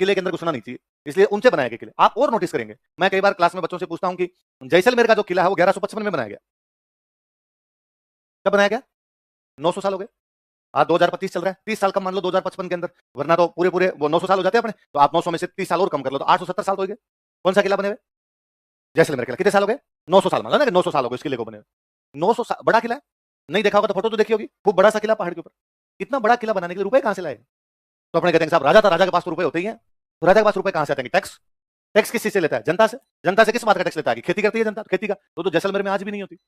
किले के अंदर घुसना नहीं चाहिए, इसलिए ऊंचे बनाए गए किले। आप और नोटिस करेंगे, मैं कई बार क्लास में बच्चों से पूछता हूं कि जैसलमेर का जो किला है वो 1155 में बनाया गया। कब बनाया गया? 900 साल हो गए। आज 2025 चल रहा है, 30 साल कम मान लो 2055 के अंदर, वरना तो पूरे पूरे वो 900 साल हो जाते हैं अपने। तो आप 900 में से 30 साल और कम कर लो तो 870 साल तो हो गए। कौन सा किला बने हुए? जैसलमेर किला। कितने साल हो गए? 900 साल मान लो ना, 900 साल हो गए इस किले को बने हुए। 900 साल बड़ा किला है, नहीं देखा होगा तो फोटो तो देखी होगी, खूब बड़ा सा किला पहाड़ के ऊपर। इतना बड़ा किला बनाने के लिए रुपए कहां से लाए? तो अपने कहते हैं साहब राजा था, राजा के पास तो रुपए होते ही हैं। तो राजा के पास रुपए कहां से आते हैं? टैक्स। टैक्स किस चीज से लेता है? जनता से। जनता से किस बात का टैक्स लेता है? खेती करती है जनता, खेती का। तो जैसलमेर में आज भी नहीं होती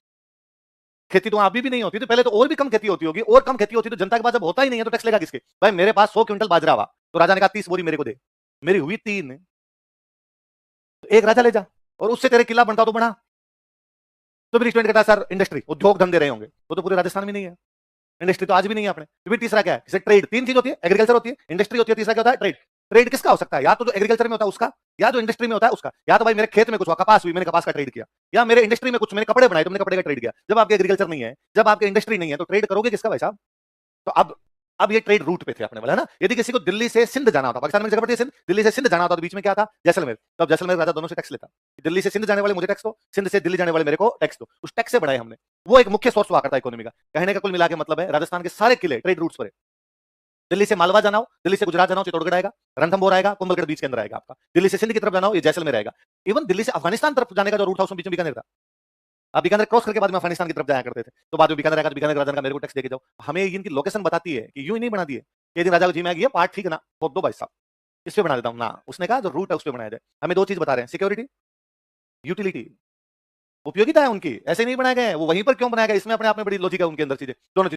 खेती, तो अभी भी नहीं होती। तो पहले तो और भी कम खेती होती होगी, और कम खेती होती तो जनता के पास जब होता ही नहीं है तो टैक्स लेगा किसके? भाई मेरे पास 100 क्विंटल बाजरा हुआ तो राजा ने कहा 30 बोरी मेरे को दे, मेरी हुई 3, तो एक राजा ले जा, और उससे तेरे किला बनता तो बना। तो फिर स्टूडेंट कहता है सर इंडस्ट्री, उद्योग धंधे रहे होंगे, वो तो पूरे राजस्थान में नहीं है। इंडस्ट्री तो आज भी नहीं है अपने। तो फिर तीसरा क्या है? ट्रेड। 3 चीज होती है, एग्रीकल्चर होती है, इंडस्ट्री होती है, तीसरा क्या होता है? ट्रेड। ट्रेड किसका हो सकता है? या तो जो एग्रीकल्चर में होता है उसका, या जो इंडस्ट्री में होता है उसका। या तो भाई मेरे खेत में कुछ हुआ, कपास हुई, मैंने कपास का ट्रेड किया, या मेरे इंडस्ट्री में कुछ मैंने कपड़े बनाए तो मैंने कपड़े का ट्रेड किया। जब आपके एग्रीकल्चर नहीं है, जब आपके इंडस्ट्री नहीं है, तो ट्रेड करोगे किसका भाई साहब? तो अब ये ट्रेड रूट पे थे अपने वाला, है ना। यदि किसी को दिल्ली से सिंध जाना होता, पाकिस्तान में जगह पड़ती है सिंध, दिल्ली से सिंध जाना होता तो बीच में क्या था? जैसलमेर। तो अब जैसलमेर राजा दोनों से टैक्स लेता, दिल्ली से सिंध जाने वाले मुझे टैक्स दो, सिंध से दिल्ली जाने वाले मेरे को टैक्स दो। उस टैक्स से बढ़ाए हमने, वो एक मुख्य सोर्स हुआ करता है इकोनॉमी का। कहने का कुल मिला के मतलब है राजस्थान के सारे किले ट्रेड रूट्स पर है। दिल्ली से मालवा जाना हो, दिल्ली से गुजरात जाना हो, चित्तौड़गढ़ आएगा, रणथंभौर आएगा, कुंभलगढ़ बीच के अंदर आएगा आपका। दिल्ली से सिंध की तरफ जाना हो, ये जैसलमेर आएगा। इवन दिल्ली से अफगानिस्तान तरफ जाने का जो रूट था उसमें बीच में बीकानेर था। आप बीकानेर क्रॉस करके बाद में अफगानिस्तान की तरफ जाया करते थे। तो बाद में बीकानेर आएगा तो बीकानेर राजा का मेरे को टैक्स देके जाओ। हमें इनकी लोकेशन बताती है कि यूं ही नहीं बना दिए कि यदि राजा को जी में आ गई पार्ट ठीक है ना, खोद दो भाई साहब, इस पे बना देता हूं ना। उसने कहा जो रूट है उस पे बनाया जाए। हमें 2 चीज बता रहे हैं, सिक्योरिटी, यूटिलिटी, उपयोगिता है उनकी, ऐसे नहीं बनाए गए। वो वहीं पर क्यों बनाया गया, इसमें अपने आप में बड़ी लॉजिक है उनके अंदर चीजें, दोनों चीजें।